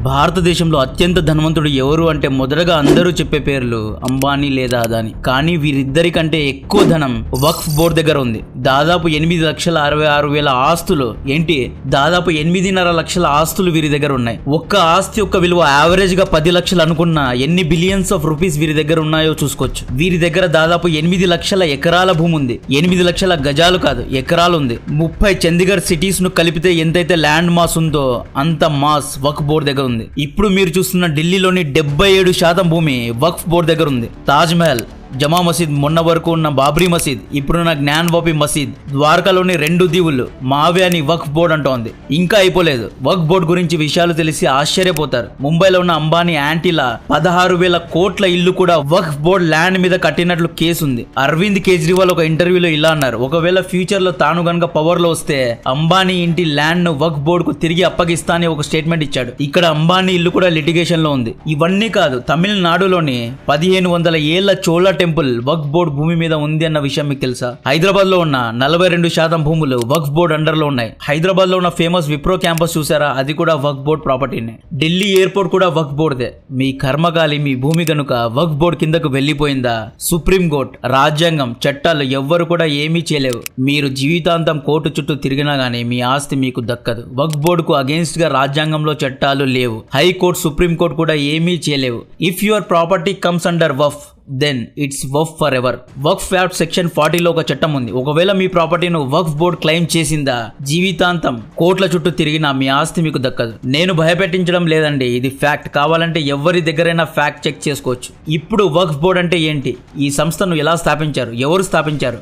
భారతదేశంలో అత్యంత ధనవంతుడు ఎవరు అంటే మొదటగా అందరూ చెప్పే పేర్లు అంబానీ లేదా అదానీ. కానీ వీరిద్దరికంటే ఎక్కువ ధనం వక్ఫ్ బోర్డు దగ్గర ఉంది. దాదాపు 8,66,000 ఆస్తులు ఏంటి, దాదాపు 8.5 లక్షల ఆస్తులు వీరి దగ్గర ఉన్నాయి. ఒక్క ఆస్తి యొక్క విలువ యావరేజ్ గా 10 లక్షలు అనుకున్న ఎన్ని బిలియన్స్ ఆఫ్ రూపీస్ వీరి దగ్గర ఉన్నాయో చూసుకోవచ్చు. వీరి దగ్గర దాదాపు 8 లక్షల ఎకరాల భూమి ఉంది. 8 లక్షల గజాలు కాదు, ఎకరాలు ఉంది. 30 చండీగఢ్ సిటీస్ ను కలిపితే ఎంతైతే ల్యాండ్ మాస్ ఉందో అంత మాస్ వక్ఫ్ బోర్డు దగ్గర ఉంది. ఇప్పుడు మీరు చూస్తున్న ఢిల్లీలోని 77% భూమి వక్ఫ్ బోర్డు దగ్గర ఉంది. తాజ్ మహల్, జమా మసీద్, మొన్న వరకు ఉన్న బాబ్రీ మసీద్, ఇప్పుడున్న జ్ఞాన్వాపి మసీద్, ద్వారకాలోని 2 దీవులు మావ్యాని వక్ఫ్ బోర్డు అంటోంది. ఇంకా అయిపోలేదు. వక్ఫ్ బోర్డు గురించి విషయాలు తెలిసి ఆశ్చర్యపోతారు. ముంబైలో ఉన్న అంబానీ యాంటీలా 16,000 కోట్ల ఇల్లు కూడా వక్ఫ్ బోర్డు ల్యాండ్ మీద కట్టినట్లు కేసు ఉంది. అరవింద్ కేజ్రీవాల్ ఒక ఇంటర్వ్యూలో ఇలా అన్నారు, ఒకవేళ ఫ్యూచర్ లో తాను గనక పవర్ లో వస్తే అంబానీ ఇంటి ల్యాండ్ ను వక్ఫ్ బోర్డు కు తిరిగి అప్పగిస్తా అని ఒక స్టేట్మెంట్ ఇచ్చాడు. ఇక్కడ అంబానీ ఇల్లు కూడా లిటిగేషన్ లో ఉంది. ఇవన్నీ కాదు, తమిళనాడులోని 1500 ఏళ్ల చోళ టెంపుల్ వక్ఫ్ బోర్డు భూమి మీద ఉంది అన్న విషయం మీకు తెలుసా? హైదరాబాద్ లో ఉన్న 42% భూములు వక్ఫ్ బోర్డు అండర్ లో ఉన్నాయి. హైదరాబాద్ లో ఉన్న ఫేమస్ విప్రో క్యాంపస్ చూసారా, అది కూడా వక్ఫ్ బోర్డు ప్రాపర్టీనే. ఢిల్లీ ఎయిర్పోర్ట్ కూడా వక్ఫ్ బోర్డుదే. మీ కర్మగాలి మీ భూమి గనుక వక్ఫ్ బోర్డు కిందకు వెళ్లిపోయిందా, సుప్రీం కోర్టు, రాజ్యాంగం, చట్టాలు ఎవ్వరు కూడా ఏమీ చేయలేవు. మీరు జీవితాంతం కోర్టు చుట్టూ తిరిగినా గానీ మీ ఆస్తి మీకు దక్కదు. వక్ఫ్ బోర్డుకు అగేన్స్ట్ గా రాజ్యాంగంలో చట్టాలు లేవు. హైకోర్టు, సుప్రీం కోర్టు కూడా ఏమీ చేయలేవు. If your property comes under waqf then it's waqf forever. Waqf act section 40లో ఒక చట్టం ఉంది. ఒకవేళ మీ ప్రాపర్టీను వక్ఫ్ బోర్డు క్లెయిమ్ చేసిందా, జీవితాంతం కోట్ల చుట్టూ తిరిగినా మీ ఆస్తి మీకు దక్కదు. నేను భయపెట్టించడం లేదండి, ఇది ఫ్యాక్ట్. కావాలంటే ఎవరి దగ్గరైనా ఫ్యాక్ట్ చెక్ చేసుకోవచ్చు. ఇప్పుడు వక్ఫ్ బోర్డు అంటే ఏంటి, ఈ సంస్థను ఎలా స్థాపించారు, ఎవరు స్థాపించారు,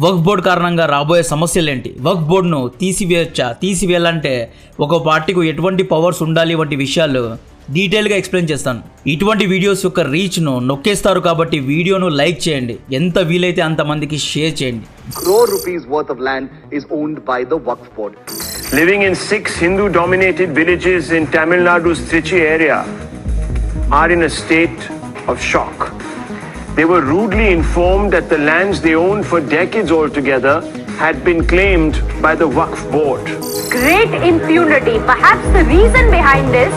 వక్ఫ్ బోర్డు కారణంగా రాబోయే సమస్యలేంటి, వక్ఫ్ బోర్డును తీసివేయచ్చా, తీసివేయాలంటే ఒక పార్టీకు ఎటువంటి పవర్స్ ఉండాలి వంటి విషయాలు డీటెయిల్ గా ఎక్స్ప్లెయిన్ చేస్తాను. ఇటువంటి వీడియోస్ యొక్క రీచ్ ను నొక్కేస్తారు కాబట్టి వీడియోను లైక్ చేయండి, ఎంత వీలైతే అంత మందికి షేర్ చేయండి. Crore rupees worth of land is owned by the Waqf Board. Living in 6 Hindu-dominated villages in Tamil Nadu's Trichy area are in a state of shock. They were rudely informed that the lands they owned for decades altogether had been claimed by the Waqf Board. Great impunity. Perhaps the reason behind this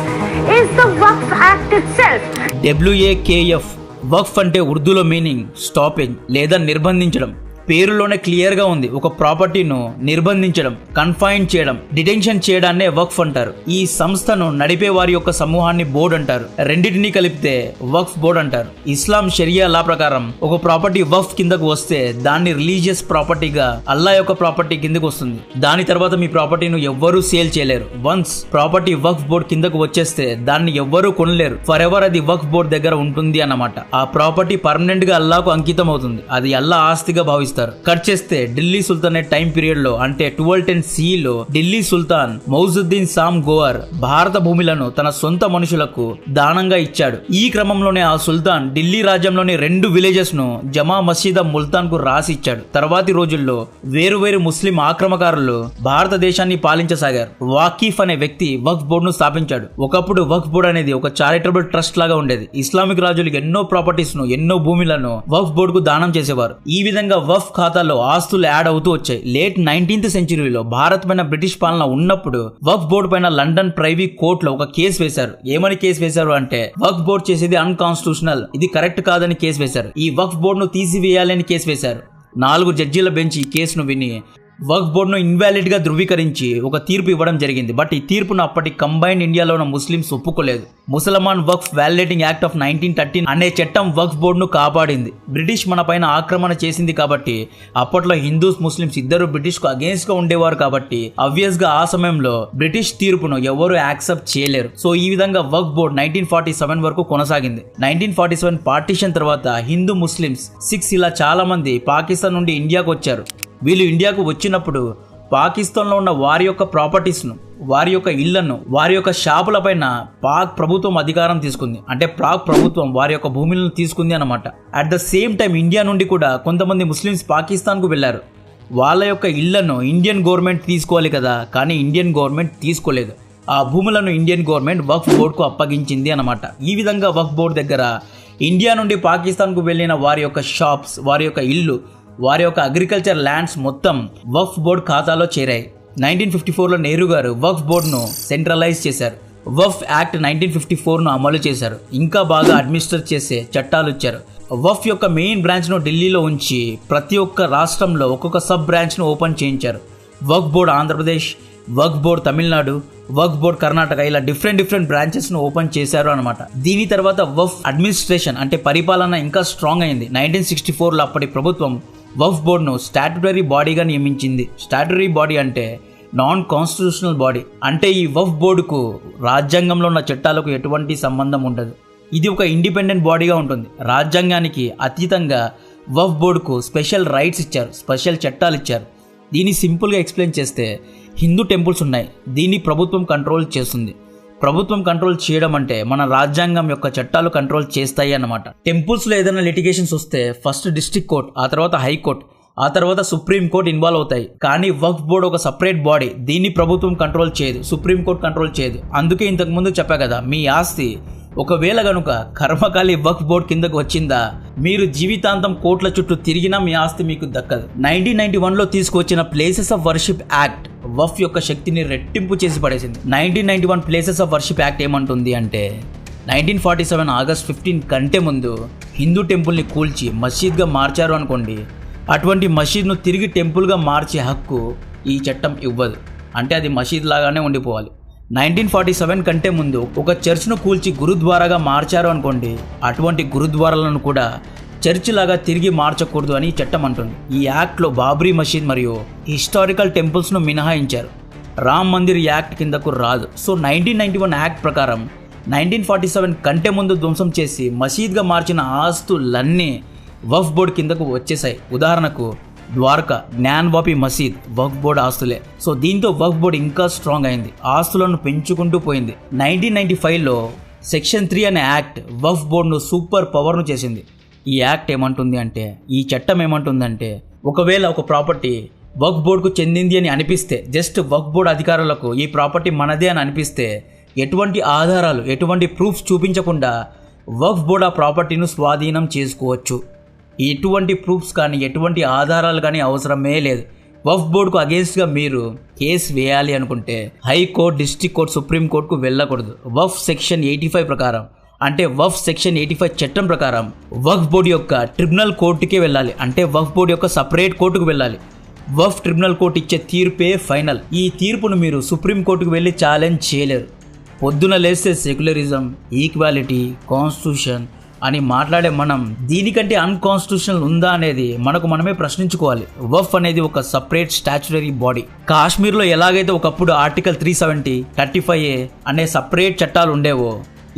is the Waqf Act itself. WAKF వక్ఫ్ అంటే ఉర్దూలో meaning stopping లేదా నిర్బంధించడం. పేరులోనే clear గా ఉంది. ఒక ప్రాపర్టీను నిర్బంధించడం, confine చేయడం, detention చేయడాన్నే వక్ఫ్ అంటారు. ఈ సంస్థను నడిపే వారి యొక్క సమూహాన్ని బోర్డు అంటారు. రెండింటినీ కలిపితే వక్ఫ్ బోర్డు అంటారు. ఇస్లాం షరియా లా ప్రకారం ఒక ప్రాపర్టీ వక్ఫ్ కిందకు వస్తే దాన్ని రిలీజియస్ ప్రాపర్టీగా అల్లా యొక్క ప్రాపర్టీ కిందకు వస్తుంది. దాని తర్వాత మీ ప్రాపర్టీను ఎవ్వరూ సేల్ చేయలేరు. వన్స్ ప్రాపర్టీ వక్ఫ్ బోర్డు కిందకు వచ్చేస్తే దాన్ని ఎవ్వరూ కొనలేరు. ఫర్ ఎవర్ అది వక్ఫ్ బోర్డు దగ్గర ఉంటుంది అన్నమాట. ఆ ప్రాపర్టీ పర్మనెంట్ గా అల్లాకు అంకితం అవుతుంది. అది అల్లా ఆస్తిగా భావిస్తారు. కట్ చేస్తే ఢిల్లీ సుల్తానేట్ టైం పీరియడ్ లో అంటే 1210 CE లో ఢిల్లీ సుల్తాన్ మౌజుద్దీన్ సామ్ గోవర్ భారత భూములను తన సొంత మనుషులకు దానంగా ఇచ్చాడు. ఈ క్రమంలోనే ఆ సుల్తాన్ ఢిల్లీ రాజ్యంలోని 2 విలేజెస్ ను జమా మసీద్ ముల్తాన్ కు రాసి ఇచ్చాడు. తర్వాతి రోజుల్లో వేరు ముస్లిం ఆక్రమకారులు భారతదేశాన్ని పాలించసాగారు. వాకీఫ్ అనే వ్యక్తి వక్ఫ్ బోర్డు ను స్థాపించాడు. ఒకప్పుడు వక్ఫ్ బోర్డు అనేది ఒక చారిటబుల్ ట్రస్ట్ లాగా ఉండేది. ఇస్లామిక్ రాజులు ఎన్నో ప్రాపర్టీస్ ను, ఎన్నో భూములను వక్ఫ్ బోర్డు కు దానం చేసేవారు. ఈ విధంగా వక్ఫ్ ఖాతాలో ఆస్తులు యాడ్ అవుతూ వచ్చాయి. లేట్ 19th సెంచరీలో భారత్ పైన బ్రిటిష్ పాలన ఉన్నప్పుడు వక్ఫ్ బోర్డు పైన లండన్ ప్రైవీ కోర్టులో ఒక కేసు వేశారు. ఏమని కేసు వేశారు అంటే వక్ఫ్ బోర్డు చేసేది అన్కాన్స్టిట్యూషనల్, ఇది కరెక్ట్ కాదని కేసు వేశారు. ఈ వక్ఫ్ బోర్డును తీసివేయాలని కేసు వేశారు. 4 జడ్జీల బెంచ్ ఈ కేసును విని వక్ఫ్ బోర్డును ఇన్వాలిడ్ గా ధృవీకరించి ఒక తీర్పు ఇవ్వడం జరిగింది. బట్ ఈ తీర్పును అప్పటి కంబైన్డ్ ఇండియాలో ఉన్న ముస్లింస్ ఒప్పుకోలేదు. ముసల్మాన్ వక్ఫ్ వాలిడేటింగ్ యాక్ట్ ఆఫ్ 1913 అనే చట్టం వక్ఫ్ బోర్డును కాపాడింది. బ్రిటిష్ మన పైన ఆక్రమణ చేసింది కాబట్టి అప్పట్లో హిందూస్, ముస్లింస్ ఇద్దరు బ్రిటిష్ కు అగేన్స్ట్ గా ఉండేవారు కాబట్టి ఆబ్వియస్ గా ఆ సమయంలో బ్రిటిష్ తీర్పును ఎవరు యాక్సెప్ట్ చేయలేరు. సో ఈ విధంగా వక్ఫ్ బోర్డు 1947 వరకు కొనసాగింది. 1947 పార్టీషన్ తర్వాత హిందూ, ముస్లింస్, సిఖ్స్ ఇలా చాలా మంది పాకిస్తాన్ నుండి ఇండియాకు వచ్చారు. వీళ్ళు ఇండియాకు వచ్చినప్పుడు పాకిస్తాన్లో ఉన్న వారి యొక్క ప్రాపర్టీస్ను, వారి యొక్క ఇళ్లను, వారి యొక్క షాపుల పైన పాక్ ప్రభుత్వం అధికారం తీసుకుంది. అంటే పాక్ ప్రభుత్వం వారి యొక్క భూములను తీసుకుంది అన్నమాట. At the same time India నుండి కూడా కొంతమంది ముస్లిమ్స్ పాకిస్తాన్కు వెళ్లారు. వాళ్ళ యొక్క ఇళ్లను ఇండియన్ గవర్నమెంట్ తీసుకోవాలి కదా, కానీ ఇండియన్ గవర్నమెంట్ తీసుకోలేదు. ఆ భూములను ఇండియన్ గవర్నమెంట్ వక్ఫ్ బోర్డుకు అప్పగించింది అన్నమాట. ఈ విధంగా వక్ఫ్ బోర్డు దగ్గర ఇండియా నుండి పాకిస్తాన్కు వెళ్ళిన వారి యొక్క షాప్స్, వారి యొక్క ఇల్లు, వారి యొక్క అగ్రికల్చర్ ల్యాండ్స్ మొత్తం వక్ఫ్ బోర్డు ఖాతాలో చేరాయి. 1954లో నెహ్రూ గారు వక్ఫ్ బోర్డును సెంట్రలైజ్ చేశారు. వఫ్ యాక్ట్ 1954ను అమలు చేశారు. ఇంకా బాగా అడ్మినిస్టర్ చేసే చట్టాలు ఇచ్చారు. వఫ్ యొక్క మెయిన్ బ్రాంచ్ను ఢిల్లీలో ఉంచి ప్రతి ఒక్క రాష్ట్రంలో ఒక్కొక్క సబ్ బ్రాంచ్ను ఓపెన్ చేయించారు. వక్ఫ్ బోర్డ్ ఆంధ్రప్రదేశ్, వక్ఫ్ బోర్డ్ తమిళనాడు, వక్ఫ్ బోర్డ్ కర్ణాటక, ఇలా డిఫరెంట్ బ్రాంచెస్ను ఓపెన్ చేశారు అనమాట. దీని తర్వాత వఫ్ అడ్మినిస్ట్రేషన్ అంటే పరిపాలన ఇంకా స్ట్రాంగ్ అయింది. 1964లో అప్పటి ప్రభుత్వం వక్ఫ్ బోర్డును స్టాట్యుటరీ బాడీగా నియమించింది. స్టాట్యుటరీ బాడీ అంటే నాన్ కాన్స్టిట్యూషనల్ బాడీ. అంటే ఈ వక్ఫ్ బోర్డుకు రాజ్యాంగంలో ఉన్న చట్టాలకు ఎటువంటి సంబంధం ఉండదు. ఇది ఒక ఇండిపెండెంట్ బాడీగా ఉంటుంది. రాజ్యాంగానికి అతీతంగా వక్ఫ్ బోర్డుకు స్పెషల్ రైట్స్ ఇచ్చారు, స్పెషల్ చట్టాలు ఇచ్చారు. దీన్ని సింపుల్గా ఎక్స్ప్లెయిన్ చేస్తే హిందూ టెంపుల్స్ ఉన్నాయి, దీన్ని ప్రభుత్వం కంట్రోల్ చేస్తుంది. ప్రభుత్వం కంట్రోల్ చేయడం అంటే మన రాజ్యాంగం యొక్క చట్టాలు కంట్రోల్ చేస్తాయి అన్నమాట. టెంపుల్స్లో ఏదైనా లిటిగేషన్స్ వస్తే ఫస్ట్ డిస్ట్రిక్ట్ కోర్ట్, ఆ తర్వాత హైకోర్టు, ఆ తర్వాత సుప్రీం కోర్ట్ ఇన్వాల్వ్ అవుతాయి. కానీ వక్ఫ్ బోర్డ్ ఒక సపరేట్ బాడీ, దీన్ని ప్రభుత్వం కంట్రోల్ చేయదు, సుప్రీం కోర్ట్ కంట్రోల్ చేయదు. అందుకే ఇంతకుముందు చెప్పా కదా, మీ ఆస్తి ఒకవేళ గనుక కర్మకాలి వక్ఫ్ బోర్డ్ కిందకు వచ్చిందా, మీరు జీవితాంతం కోట్ల చుట్టూ తిరిగినా మీ ఆస్తి మీకు దక్కదు. 1991లో తీసుకొచ్చిన ప్లేసెస్ ఆఫ్ వర్షిప్ యాక్ట్ వక్ఫ్ యొక్క శక్తిని రెట్టింపు చేసి పడేసింది. 1991 ప్లేసెస్ ఆఫ్ వర్షిప్ యాక్ట్ ఏమంటుంది అంటే 1947 ఆగస్ట్ 15 కంటే ముందు హిందూ టెంపుల్ని కూల్చి మసీద్గా మార్చారు అనుకోండి, అటువంటి మసీద్ను తిరిగి టెంపుల్గా మార్చే హక్కు ఈ చట్టం ఇవ్వదు. అంటే అది మసీద్ లాగానే ఉండిపోవాలి. 1947 కంటే ముందు ఒక చర్చ్ను కూల్చి గురుద్వారాగా మార్చారు అనుకోండి, అటువంటి గురుద్వారాలను కూడా చర్చ్ లాగా తిరిగి మార్చకూడదు అని చట్టం అంటుంది. ఈ యాక్ట్లో బాబ్రీ మసీద్ మరియు హిస్టారికల్ టెంపుల్స్ను మినహాయించారు. రామ్ మందిర్ యాక్ట్ కిందకు రాదు. సో 1991 యాక్ట్ ప్రకారం 1947 కంటే ముందు ధ్వంసం చేసి మసీద్గా మార్చిన ఆస్తులన్నీ వక్ఫ్ బోర్డ్ కిందకు వచ్చేసాయి. ఉదాహరణకు ద్వారకా జ్ఞాన్వాపి మసీద్ వక్ఫ్ బోర్డ్ ఆస్తులే. సో దీంతో వక్ఫ్ బోర్డ్ ఇంకా స్ట్రాంగ్ అయింది, ఆస్తులను పెంచుకుంటూ పోయింది. 1995లో సెక్షన్ 3 అనే యాక్ట్ వక్ఫ్ బోర్డును సూపర్ పవర్ను చేసింది. ఈ యాక్ట్ ఏమంటుంది అంటే, ఈ చట్టం ఏమంటుందంటే, ఒకవేళ ఒక ప్రాపర్టీ వక్ఫ్ బోర్డుకు చెందింది అని అనిపిస్తే, జస్ట్ వక్ఫ్ బోర్డు అధికారులకు ఈ ప్రాపర్టీ మనదే అని అనిపిస్తే, ఎటువంటి ఆధారాలు, ఎటువంటి ప్రూఫ్స్ చూపించకుండా వక్ఫ్ బోర్డు ఆ ప్రాపర్టీను స్వాధీనం చేసుకోవచ్చు. ఎటువంటి ప్రూఫ్స్ కానీ ఎటువంటి ఆధారాలు కానీ అవసరమే లేదు. వక్ఫ్ బోర్డుకు అగేన్స్ట్గా మీరు కేసు వేయాలి అనుకుంటే హైకోర్టు, డిస్ట్రిక్ట్ కోర్టు, సుప్రీం కోర్టుకు వెళ్ళకూడదు. వక్ఫ్ సెక్షన్ 85 ప్రకారం, అంటే వక్ఫ్ సెక్షన్ 85 చట్టం ప్రకారం వక్ఫ్ బోర్డు యొక్క ట్రిబ్యునల్ కోర్టుకే వెళ్ళాలి. అంటే వక్ఫ్ బోర్డు యొక్క సపరేట్ కోర్టుకు వెళ్ళాలి. వక్ఫ్ ట్రిబ్యునల్ కోర్టు ఇచ్చే తీర్పే ఫైనల్. ఈ తీర్పును మీరు సుప్రీం కోర్టుకు వెళ్ళి ఛాలెంజ్ చేయలేరు. పొద్దున లేస్తే సెక్యులరిజం, ఈక్వాలిటీ, కాన్స్టిట్యూషన్ అని మాట్లాడే మనం దీనికంటే అన్కాన్స్టిట్యూషనల్ ఉందా అనేది మనకు మనమే ప్రశ్నించుకోవాలి. వక్ఫ్ అనేది ఒక సపరేట్ స్టాచ్యుటరీ బాడీ. కాశ్మీర్లో ఎలాగైతే ఒకప్పుడు ఆర్టికల్ 370, 35A అనే సపరేట్ చట్టాలు ఉండేవో,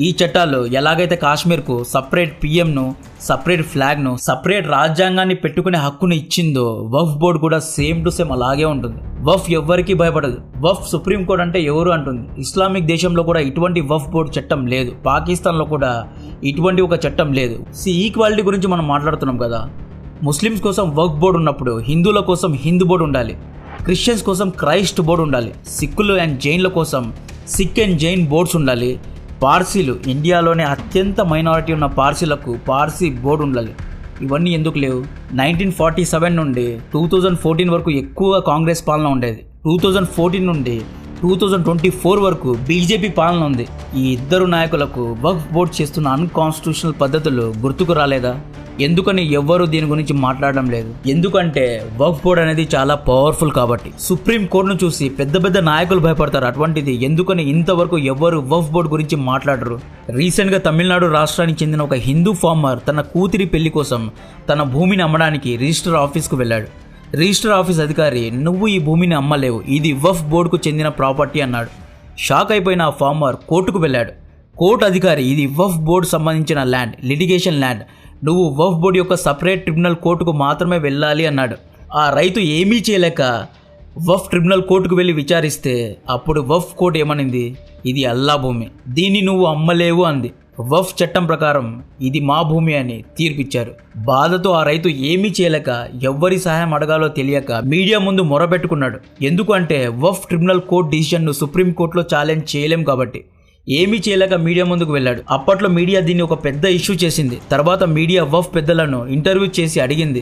ఈ చట్టాలు ఎలాగైతే కాశ్మీర్కు సపరేట్ పిఎంను, సపరేట్ ఫ్లాగ్ను, సపరేట్ రాజ్యాంగాన్ని పెట్టుకునే హక్కును ఇచ్చిందో, వక్ఫ్ బోర్డు కూడా సేమ్ టు సేమ్ అలాగే ఉంటుంది. వక్ఫ్ ఎవ్వరికీ భయపడదు. వక్ఫ్ సుప్రీం కోర్ట్ అంటే ఎవరు అంటుంది. ఇస్లామిక్ దేశంలో కూడా ఇటువంటి వక్ఫ్ బోర్డు చట్టం లేదు. పాకిస్తాన్లో కూడా ఇటువంటి ఒక చట్టం లేదు. ఈక్వాలిటీ గురించి మనం మాట్లాడుతున్నాం కదా, ముస్లిమ్స్ కోసం వక్ఫ్ బోర్డు ఉన్నప్పుడు హిందువుల కోసం హిందూ బోర్డు ఉండాలి, క్రిస్టియన్స్ కోసం క్రైస్ట్ బోర్డు ఉండాలి, సిక్కులు అండ్ జైన్ల కోసం సిక్ అండ్ జైన్ బోర్డ్స్ ఉండాలి, పార్సీలు, ఇండియాలోనే అత్యంత మైనారిటీ ఉన్న పార్సీలకు పార్సీ బోర్డు ఉండాలి. ఇవన్నీ ఎందుకు లేవు? 1947 నుండి 2014 వరకు ఎక్కువ కాంగ్రెస్ పాలన ఉండేది. 2014 నుండి 2024 వరకు బీజేపీ పాలన ఉంది. ఈ ఇద్దరు నాయకులకు వక్ఫ్ బోర్డు చేస్తున్న అన్కాన్స్టిట్యూషనల్ పద్ధతులు గుర్తుకు రాలేదా? ఎందుకని ఎవ్వరూ దీని గురించి మాట్లాడడం లేదు? ఎందుకంటే వక్ఫ్ బోర్డు అనేది చాలా పవర్ఫుల్ కాబట్టి. సుప్రీం కోర్టును చూసి పెద్ద పెద్ద నాయకులు భయపడతారు. అటువంటిది ఎందుకని ఇంతవరకు ఎవ్వరు వక్ఫ్ బోర్డు గురించి మాట్లాడరు? రీసెంట్గా తమిళనాడు రాష్ట్రానికి చెందిన ఒక హిందూ ఫార్మర్ తన కూతురి పెళ్లి కోసం తన భూమిని అమ్మడానికి రిజిస్టర్ ఆఫీస్కు వెళ్ళాడు. రిజిస్టర్ ఆఫీస్ అధికారి, నువ్వు ఈ భూమిని అమ్మలేవు, ఇది వక్ఫ్ బోర్డుకు చెందిన ప్రాపర్టీ అన్నాడు. షాక్ అయిపోయిన ఆ ఫార్మర్ కోర్టుకు వెళ్ళాడు. కోర్టు అధికారి, ఇది వక్ఫ్ బోర్డు సంబంధించిన ల్యాండ్, లిటిగేషన్ ల్యాండ్, నువ్వు వక్ఫ్ బోర్డు యొక్క సపరేట్ ట్రిబ్యునల్ కోర్టుకు మాత్రమే వెళ్ళాలి అన్నాడు. ఆ రైతు ఏమీ చేయలేక వక్ఫ్ ట్రిబ్యునల్ కోర్టుకు వెళ్ళి విచారిస్తే అప్పుడు వక్ఫ్ కోర్టు ఏమనింది, ఇది అల్లా భూమి, దీన్ని నువ్వు అమ్మలేవు అంది. వక్ఫ్ చట్టం ప్రకారం ఇది మా భూమి అని తీర్పిచ్చారు. బాధతో ఆ రైతు ఏమీ చేయలేక, ఎవ్వరి సహాయం అడగాలో తెలియక మీడియా ముందు మొరపెట్టుకున్నాడు. ఎందుకంటే వక్ఫ్ ట్రిబ్యునల్ కోర్టు డిసిషన్ను సుప్రీం కోర్టులో ఛాలెంజ్ చేయలేం కాబట్టి. ఏమీ చేయలేక మీడియా ముందుకు వెళ్ళాడు. అప్పట్లో మీడియా దీన్ని ఒక పెద్ద ఇష్యూ చేసింది. తర్వాత మీడియా వక్ఫ్ పెద్దలను ఇంటర్వ్యూ చేసి అడిగింది,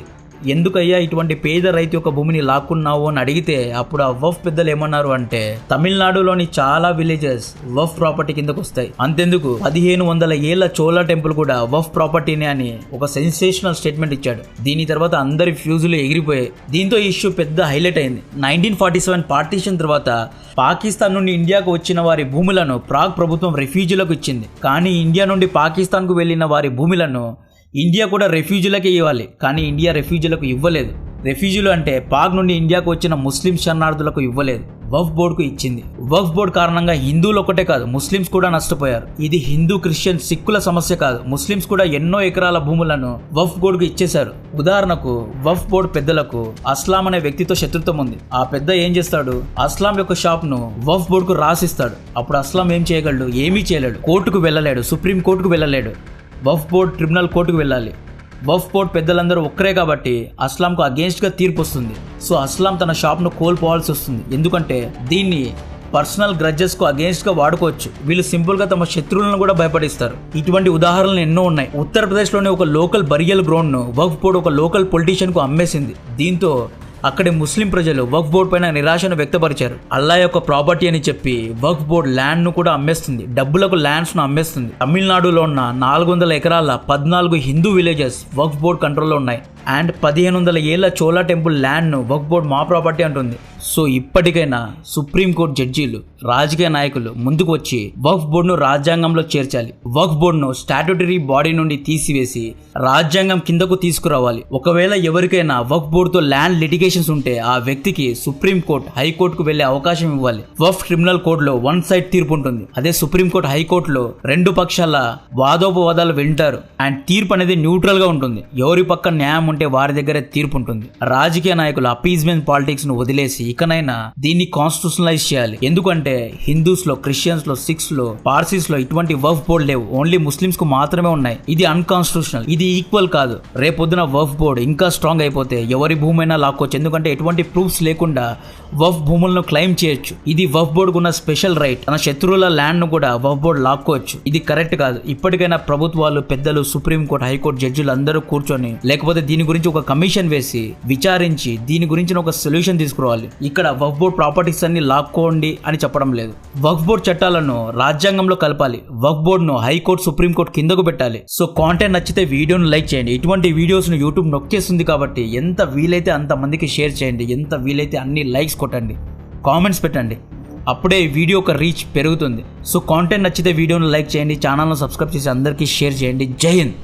ఎందుకయ్యా ఇటువంటి పేద రైతు యొక్క భూమిని లాక్కున్నావు అని అడిగితే అప్పుడు ఆ వఫ్ పెద్దలు ఏమన్నారు అంటే తమిళనాడులోని చాలా విలేజెస్ వఫ్ ప్రాపర్టీ కిందకు వస్తాయి. అంతెందుకు 1500 ఏళ్ల చోళ టెంపుల్ కూడా వఫ్ ప్రాపర్టీనే అని ఒక సెన్సేషనల్ స్టేట్మెంట్ ఇచ్చాడు. దీని తర్వాత అందరి ఫ్యూజులు ఎగిరిపోయాయి. దీంతో ఈ ఇష్యూ పెద్ద హైలైట్ అయింది. 1947 పార్టీషన్ తర్వాత పాకిస్తాన్ నుండి ఇండియాకు వచ్చిన వారి భూములను ప్రాగ్ ప్రభుత్వం రెఫ్యూజీలకు ఇచ్చింది. కానీ ఇండియా నుండి పాకిస్తాన్కు వెళ్లిన వారి భూములను ఇండియా కూడా రెఫ్యూజీలకే ఇవ్వాలి. కానీ ఇండియా రెఫ్యూజీలకు ఇవ్వలేదు. రెఫ్యూజీలు అంటే పాక్ నుండి ఇండియాకు వచ్చిన ముస్లిం శరణార్థులకు ఇవ్వలేదు, వక్ఫ్ బోర్డుకు ఇచ్చింది. వక్ఫ్ బోర్డు కారణంగా హిందువులు ఒకటే కాదు ముస్లిమ్స్ కూడా నష్టపోయారు. ఇది హిందూ క్రిస్టియన్ సిక్కుల సమస్య కాదు, ముస్లిమ్స్ కూడా ఎన్నో ఎకరాల భూములను వక్ఫ్ బోర్డుకు ఇచ్చేశారు. ఉదాహరణకు వక్ఫ్ బోర్డు పెద్దలకు అస్లాం అనే వ్యక్తితో శత్రుత్వం ఉంది. ఆ పెద్ద ఏం చేస్తాడు, అస్లాం యొక్క షాప్ ను వక్ఫ్ బోర్డుకు రాసిస్తాడు. అప్పుడు అస్లాం ఏం చేయగలడు, ఏమీ చేయలేడు. కోర్టుకు వెళ్ళలేడు, సుప్రీం కోర్టుకు వెళ్ళలేడు, వక్ఫ్ బోర్డు ట్రిబ్యునల్ కోర్టుకు వెళ్ళాలి. వక్ఫ్ బోర్డు పెద్దలందరూ ఒక్కరే కాబట్టి అస్లాంకు అగేన్స్ట్గా తీర్పు వస్తుంది. సో అస్లాం తన షాప్ను కోల్పోవాల్సి వస్తుంది. ఎందుకంటే దీన్ని పర్సనల్ గ్రడ్జెస్కు అగేన్స్ట్గా వాడుకోవచ్చు. వీళ్ళు సింపుల్గా తమ శత్రువులను కూడా భయపడిస్తారు. ఇటువంటి ఉదాహరణలు ఎన్నో ఉన్నాయి. ఉత్తరప్రదేశ్లోని ఒక లోకల్ బరియల్ గ్రౌండ్ను వక్ఫ్ బోర్డు ఒక లోకల్ పొలిటీషియన్కు అమ్మేసింది. దీంతో అక్కడి ముస్లిం ప్రజలు వక్ఫ్ బోర్డు పైన నిరాశను వ్యక్తపరిచారు. అల్లా యొక్క ప్రాపర్టీ అని చెప్పి వక్ఫ్ బోర్డు ల్యాండ్ ను కూడా అమ్మేస్తుంది, డబ్బులకు ల్యాండ్స్ ను అమ్మేస్తుంది. తమిళనాడులో ఉన్న 400 ఎకరాల 14 హిందూ విలేజెస్ వక్ఫ్ బోర్డు కంట్రోల్లో ఉన్నాయి. అండ్ 1500 ఏళ్ల చోళా టెంపుల్ ల్యాండ్ ను వక్ఫ్ బోర్డు మా ప్రాపర్టీ అంటుంది. సో ఇప్పటికైనా సుప్రీంకోర్టు జడ్జీలు, రాజకీయ నాయకులు ముందుకు వచ్చి వక్ఫ్ బోర్డును రాజ్యాంగంలో చేర్చాలి. వక్ఫ్ బోర్డును స్టాట్యూటరీ బాడీ నుండి తీసివేసి రాజ్యాంగం కిందకు తీసుకురావాలి. ఒకవేళ ఎవరికైనా వక్ఫ్ బోర్డుతో ల్యాండ్ లిటిగేషన్స్ ఉంటే ఆ వ్యక్తికి సుప్రీంకోర్టు, హైకోర్టుకు వెళ్లే అవకాశం ఇవ్వాలి. వక్ఫ్ క్రిమినల్ కోర్టులో వన్ సైడ్ తీర్పు ఉంటుంది. అదే సుప్రీంకోర్టు, హైకోర్టులో రెండు పక్షాల వాదోపవాదాలు వింటారు. అండ్ తీర్పు అనేది న్యూట్రల్ గా ఉంటుంది. ఎవరి పక్క న్యాయం ఉంటే వారి దగ్గరే తీర్పు ఉంటుంది. రాజకీయ నాయకులు అపీజ్మెంట్ పాలిటిక్స్ ను వదిలేసి ఇకనైనా దీన్ని కాన్స్టిట్యూషనలైజ్ చేయాలి. ఎందుకంటే హిందూస్ లో, క్రిస్టియన్స్ లో, సిక్స్ లో, పార్సీస్ లో ఇటువంటి వక్ఫ్ బోర్డు లేవు. ఓన్లీ ముస్లిమ్స్ కు మాత్రమే ఉన్నాయి. ఇది అన్కాన్స్టిట్యూషనల్, ఇది ఈక్వల్ కాదు. రేపొద్దున వక్ఫ్ బోర్డు ఇంకా స్ట్రాంగ్ అయిపోతే ఎవరి భూమైనా లాక్కోవచ్చు. ఎందుకంటే ఎటువంటి ప్రూఫ్స్ లేకుండా వక్ఫ్ భూములను క్లెయిమ్ చేయొచ్చు. ఇది వక్ఫ్ బోర్డుకు ఉన్న స్పెషల్ రైట్. తన శత్రువుల ల్యాండ్ ను కూడా వక్ఫ్ బోర్డు లాక్కోవచ్చు. ఇది కరెక్ట్ కాదు. ఇప్పటికైనా ప్రభుత్వాలు, పెద్దలు, సుప్రీంకోర్టు, హైకోర్టు జడ్జిలు అందరూ కూర్చొని, లేకపోతే దీని గురించి ఒక కమిషన్ వేసి విచారించి దీని గురించి ఒక సొల్యూషన్ తీసుకురావాలి. ఇక్కడ వక్ఫ్ బోర్డు ప్రాపర్టీస్ అన్ని లాక్కోండి అని చెప్పడం లేదు. వక్ఫ్ బోర్డు చట్టాలను రాజ్యాంగంలో కలపాలి. వక్ఫ్ బోర్డును హైకోర్టు, సుప్రీంకోర్టు కిందకు పెట్టాలి. సో కాంటెంట్ నచ్చితే వీడియోను లైక్ చేయండి. ఇటువంటి వీడియోస్ ను యూట్యూబ్ నొక్కేస్తుంది కాబట్టి ఎంత వీలైతే అంత మందికి షేర్ చేయండి. ఎంత వీలైతే అన్ని లైక్స్ కొట్టండి, కామెంట్స్ పెట్టండి. అప్పుడే వీడియో ఒక రీచ్ పెరుగుతుంది. సో కాంటెంట్ నచ్చితే వీడియోను లైక్ చేయండి, ఛానల్ను సబ్స్క్రైబ్ చేసి అందరికీ షేర్ చేయండి. జై హింద్.